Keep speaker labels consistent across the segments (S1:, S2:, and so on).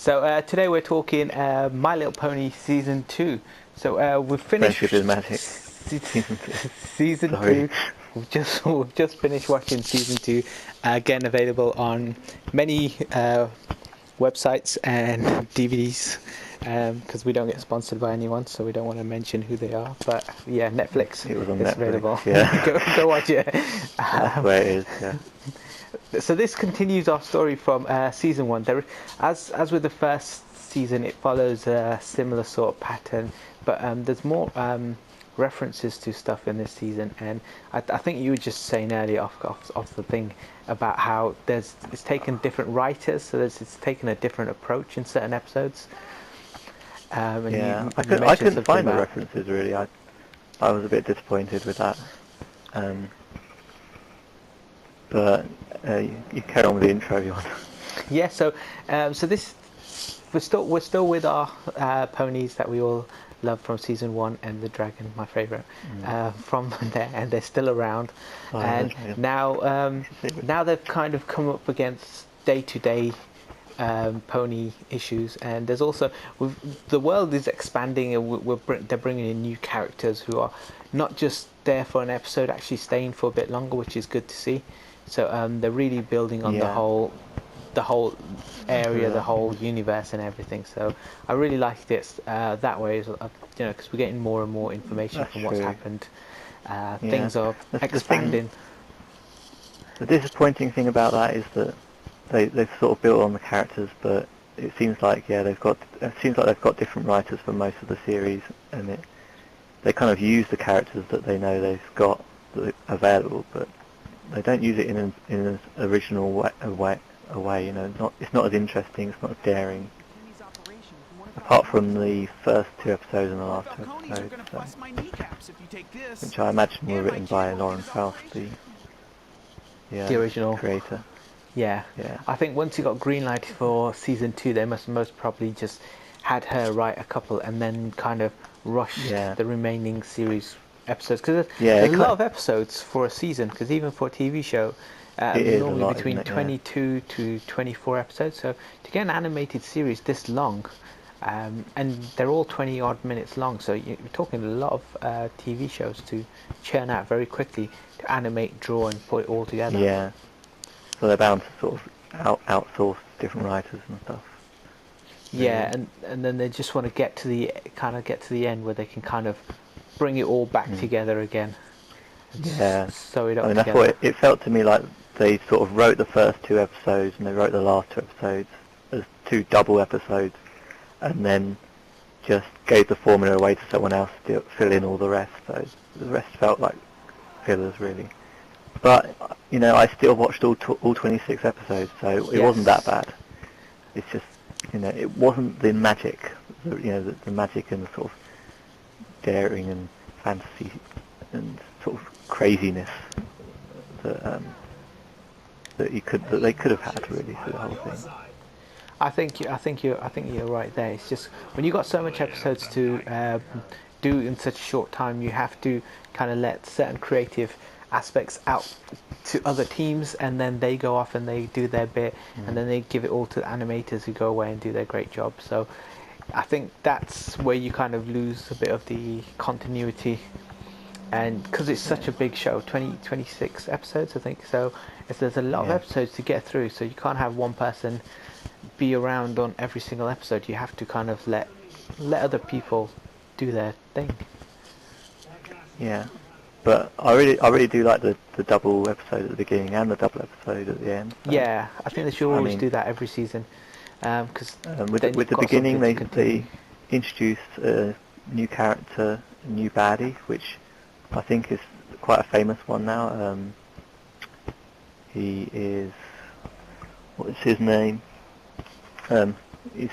S1: So today we're talking My Little Pony Season 2. So we've finished
S2: Friendship is Magic. Season 2.
S1: Season
S2: Sorry.
S1: 2. We've just finished watching Season 2. Again, available on many websites and DVDs. Because we don't get sponsored by anyone, so we don't want to mention who they are. But yeah, Netflix
S2: It was on
S1: is
S2: Netflix,
S1: available.
S2: yeah.
S1: go watch it.
S2: That's where it is, yeah.
S1: So this continues our story from season 1. As with the first season, it follows a similar sort of pattern, but there's more references to stuff in this season. And I think you were just saying earlier off the thing about how it's taken different writers, so it's taken a different approach in certain episodes. And
S2: Yeah,
S1: you
S2: I
S1: mentioned
S2: couldn't
S1: something
S2: find the
S1: about
S2: references really. I was a bit disappointed with that. But you carry on with the intro if you want.
S1: Yeah, so this we're still with our ponies that we all love from season 1, and the dragon, my favourite, from there, and they're still around.
S2: Oh,
S1: And
S2: yeah.
S1: now they've kind of come up against day-to-day pony issues, and there's also the world is expanding, and they're bringing in new characters who are not just there for an episode, actually staying for a bit longer, which is good to see. So they're really building on the whole area, the whole universe, and everything. So I really liked it that way, because we're getting more and more information
S2: That's
S1: from what's
S2: true.
S1: happened. Things are
S2: The
S1: expanding.
S2: The disappointing thing about that is that they've sort of built on the characters, but it seems like they've got different writers for most of the series, and they kind of use the characters that they know they've got available, but they don't use it in an original way. It's not as interesting, it's not as daring. Apart from the first 2 episodes and the last 2 episodes, which I imagine were written by Lauren Faust,
S1: The original
S2: creator.
S1: Yeah. I think once you got green light for season 2, they must most probably just had her write a couple and then kind of rushed the remaining series episodes, because there's a lot of episodes for a season, because even for a TV show normally between 22 to 24 episodes, so to get an animated series this long, and they're all 20 odd minutes long, so you're talking a lot of TV shows to churn out very quickly, to animate, draw, and put it all together.
S2: Yeah, so they're bound to sort of outsource different writers and stuff.
S1: Yeah, and then they just want to get to the end where they can kind of bring it all back together again.
S2: Yeah,
S1: sew it up
S2: that's
S1: together.
S2: what it felt to me like. They sort of wrote the first 2 episodes and they wrote the last 2 episodes as 2 double episodes, and then just gave the formula away to someone else to fill in all the rest. So the rest felt like fillers, really. But I still watched all 26 episodes, so it wasn't that bad. It's just it wasn't the magic, the magic and the sort of daring and fantasy and sort of craziness that they could have had, really, for the whole thing.
S1: I think you're right there. It's just when you got so much episodes to do in such a short time, you have to kind of let certain creative aspects out to other teams, and then they go off and they do their bit, and then they give it all to the animators who go away and do their great job. So I think that's where you kind of lose a bit of the continuity, and because it's such a big show, 26 episodes I think, so there's a lot of episodes to get through, so you can't have one person be around on every single episode. You have to kind of let other people do their thing.
S2: Yeah, but I really do like the double episode at the beginning and the double episode at the end. So.
S1: Yeah, I think they should always do that every season, because
S2: with the beginning they introduce a new character, a new baddie, which I think is quite a famous one now. He is, what is his name? He's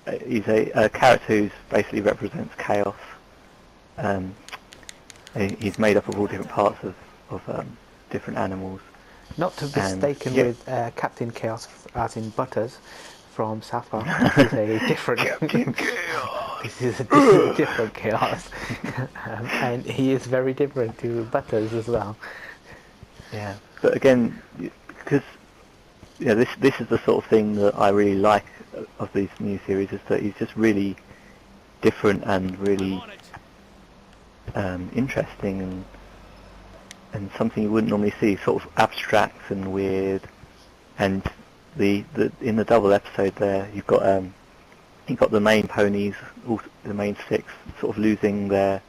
S2: a character who basically represents chaos. He's made up of all different parts of different animals.
S1: Not to be mistaken with Captain Chaos, as in Butters from South Park. This is a different
S2: Captain Chaos.
S1: This is a different Chaos, and he is very different to Butters as well.
S2: Yeah, but again, because this is the sort of thing that I really like of these new series is that he's just really different and really interesting and something you wouldn't normally see, sort of abstract and weird. And the in the double episode there, you've got the main ponies, the main 6, sort of losing their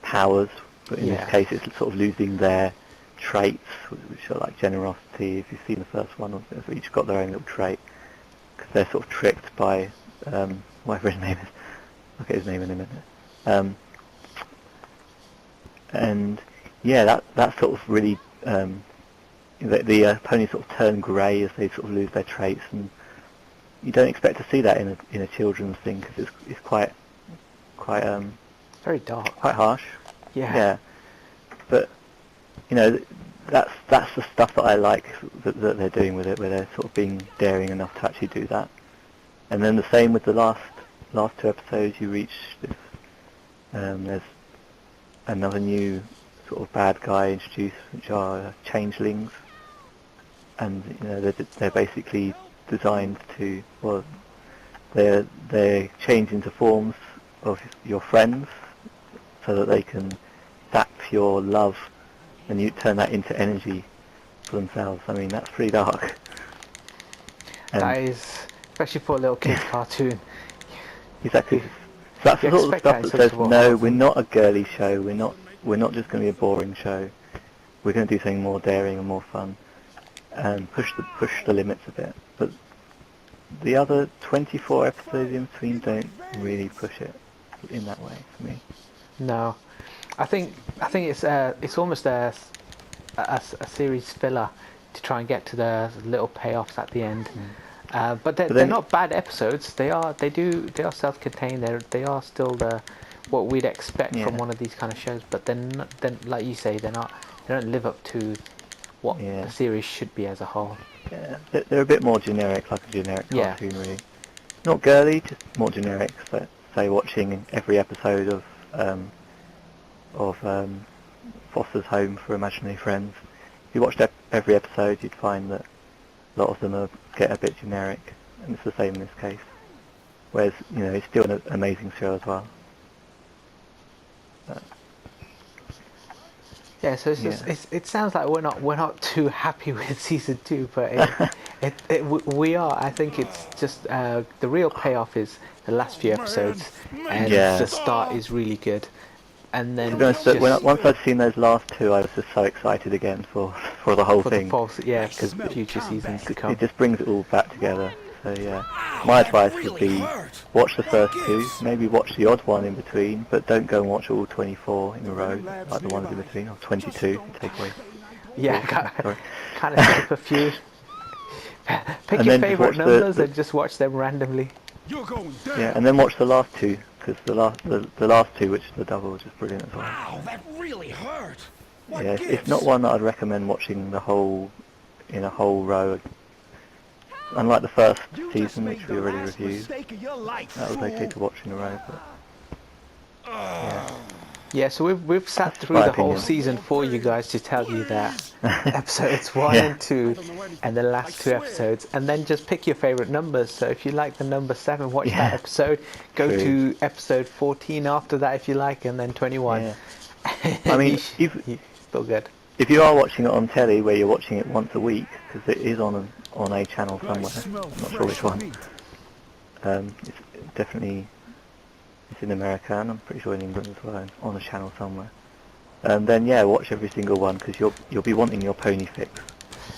S2: powers, but in this case it's sort of losing their traits, which are like generosity. If you've seen the first one, they've each got their own little trait, because they're sort of tricked by whatever his name is. I'll get his name in a minute. And yeah, that sort of really the ponies sort of turn grey as they sort of lose their traits, and you don't expect to see that in a children's thing, because it's quite
S1: very dark,
S2: quite harsh.
S1: Yeah.
S2: But you know, that's the stuff that I like that they're doing with it, where they're sort of being daring enough to actually do that. And then the same with the last 2 episodes. You reach this, there's another new sort of bad guy introduced, which are changelings, and you know they're basically designed to, well, they change into forms of your friends so that they can sap your love, and you turn that into energy for themselves. I mean, that's pretty dark. And
S1: that is, especially for a little kid's cartoon.
S2: Exactly. So that's the sort of stuff that says, no, we're not a girly show. We're not just going to be a boring show. We're going to do something more daring and more fun, and push the limits a bit. But the other 24 episodes in between don't really push it in that way for me.
S1: No, I think it's almost a series filler to try and get to the little payoffs at the end. But they're not bad episodes. They are self-contained. They are still what we'd expect from one of these kind of shows. But then like you say, they don't live up to what the series should be as a whole.
S2: Yeah, they're a bit more generic, like a generic cartoon, really. Not girly, just more generic. So, say watching every episode of Foster's Home for Imaginary Friends. If you watched every episode, you'd find that a lot of them get a bit generic, and it's the same in this case. Whereas, you know, it's still an amazing show as well.
S1: Yeah, so it's just it sounds like we're not too happy with season 2, but we are. I think it's just the real payoff is the last few episodes, and the start is really good. And then
S2: once I'd seen those last 2, I was just so excited again for the whole thing.
S1: Because future seasons to come.
S2: It just brings it all back together. So yeah, my advice would be watch the first 2, maybe watch the odd one in between, but don't go and watch all 24 in a row, like the ones in between, or 22, take away.
S1: Yeah, kind of skip a few. Pick your favourite numbers and just watch them randomly.
S2: Yeah, and then watch the last 2, because the last 2, which is the double, is just brilliant as well.
S3: Wow, that really hurt.
S2: Yeah, it's not one that I'd recommend watching in a whole row. Unlike the first season, which we already reviewed, that was okay to watch in a row. But,
S1: yeah, so we've sat through the whole season for you guys to tell you that episodes 1 and 2 and the last 2 episodes, and then just pick your favourite numbers. So if you like the number 7, watch that episode. Go to episode 14 after that if you like, and then 21.
S2: Yeah. I mean,
S1: still good.
S2: If you are watching it on telly, where you're watching it once a week, because it is on a channel somewhere, I'm not sure which one. It's definitely. It's in America, and I'm pretty sure in England as well, on a channel somewhere. Then watch every single one, because you'll be wanting your pony fix.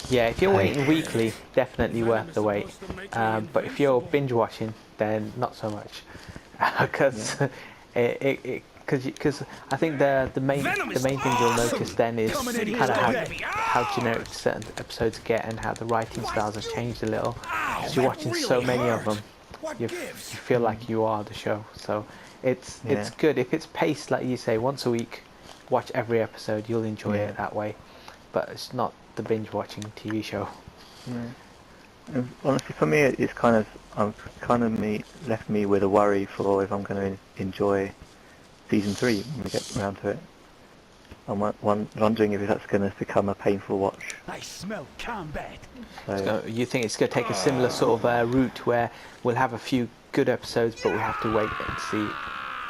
S1: Yeah, if you're waiting weekly, definitely worth the wait. But if you're binge watching, then not so much, because because I think the main thing you'll notice then is kind of how generic certain episodes get, and how the writing styles have changed a little. Because you're watching so many of them, you feel like you are the show. So it's good if it's paced like you say, once a week. Watch every episode, you'll enjoy it that way. But it's not the binge watching TV show.
S2: Yeah. Honestly, for me, it's kind of left me with a worry for if I'm going to enjoy season 3 when we get around to it. I'm wondering if that's going to become a painful watch.
S3: I smell combat.
S2: So,
S1: So you think it's going to take a similar sort of route where we'll have a few good episodes, but we have to wait and see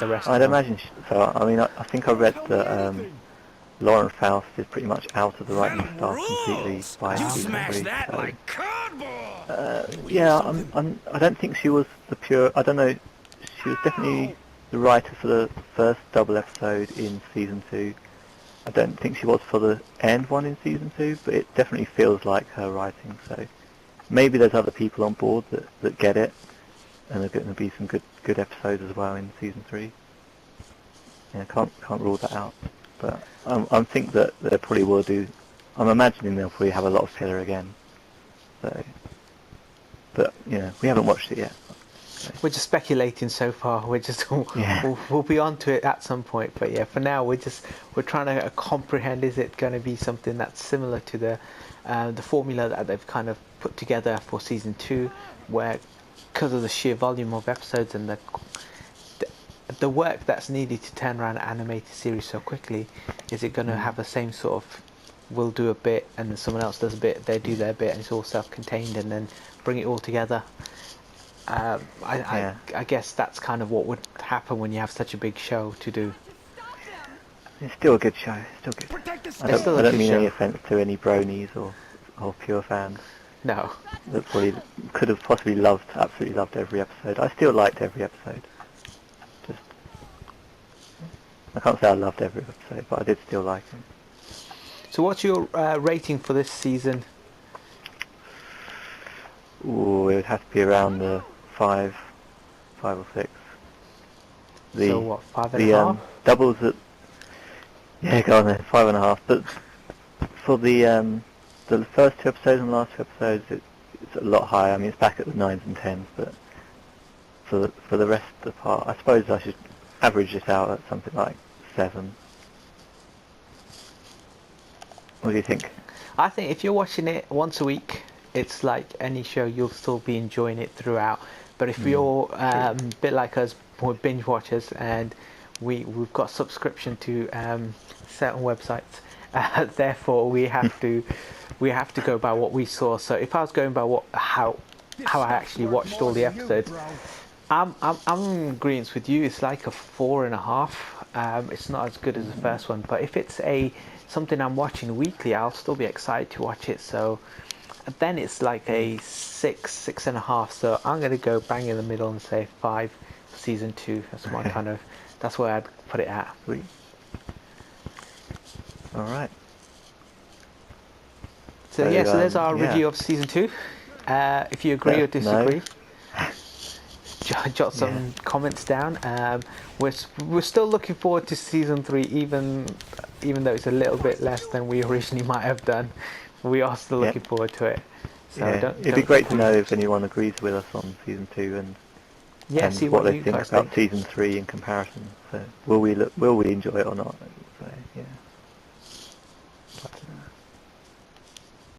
S1: the rest
S2: I'd
S1: of them?
S2: imagine so. I mean, I think I read that Lauren Faust is pretty much out of the writing staff completely by
S3: You
S2: season
S3: smash
S2: 3.
S3: that
S2: So,
S3: like cardboard.
S2: yeah, I don't think she was the pure. I don't know. She was definitely the writer for the first double episode in season 2. I don't think she was for the end one in season 2, but it definitely feels like her writing. So maybe there's other people on board that get it, and there's going to be some good episodes as well in season 3. Yeah, can't rule that out. But I think that they probably will do. I'm imagining they'll probably have a lot of filler again. So, but we haven't watched it yet.
S1: We're just speculating so far. We're just
S2: Yeah.
S1: we'll be onto it at some point. But yeah, for now we're trying to comprehend. Is it going to be something that's similar to the formula that they've kind of put together for season 2, where because of the sheer volume of episodes and the work that's needed to turn around an animated series so quickly, is it going to have the same sort of, we'll do a bit and then someone else does a bit, they do their bit, and it's all self-contained, and then bring it all together? I guess that's kind of what would happen when you have such a big show to do.
S2: It's still a good show. It's still good.
S3: Protect the
S2: I
S1: still a
S2: don't
S1: good
S2: mean
S1: show.
S2: any offence to any bronies or pure fans
S1: No.
S2: that probably could have possibly absolutely loved every episode. I still liked every episode. Just, I can't say I loved every episode, but I did still like them.
S1: So what's your rating for this season?
S2: Ooh, it would have to be around the 5 or 6.
S1: So what, 5.5?
S2: Doubles at, yeah, go on then, 5.5. But for the first 2 episodes and last 2 episodes, it's a lot higher. I mean, it's back at the 9s and 10s, but for the rest of the part, I suppose I should average this out at something like 7. What do you think?
S1: I think if you're watching it once a week, it's like any show, you'll still be enjoying it throughout. But if you're a bit like us, we're binge watchers, and we've got subscription to certain websites, therefore we have to go by what we saw. So if I was going by how I actually watched all the episodes, I'm in agreement with you. It's like a 4.5. It's not as good as the first one, but if it's something I'm watching weekly, I'll still be excited to watch it. So then it's like a 6.5. So I'm going to go bang in the middle and say 5 for season 2. That's my that's where I'd put it at.
S2: Sweet. All right.
S1: So yeah, so there's our review of season 2. If you agree or disagree, jot some comments down. We're still looking forward to season 3, even though it's a little bit less than we originally might have done. We are still looking forward to it. So
S2: it'd be great to know if anyone agrees with us on season 2 and
S1: see
S2: what they
S1: you
S2: think
S1: guys
S2: about season 3 in comparison. So will we enjoy it or not?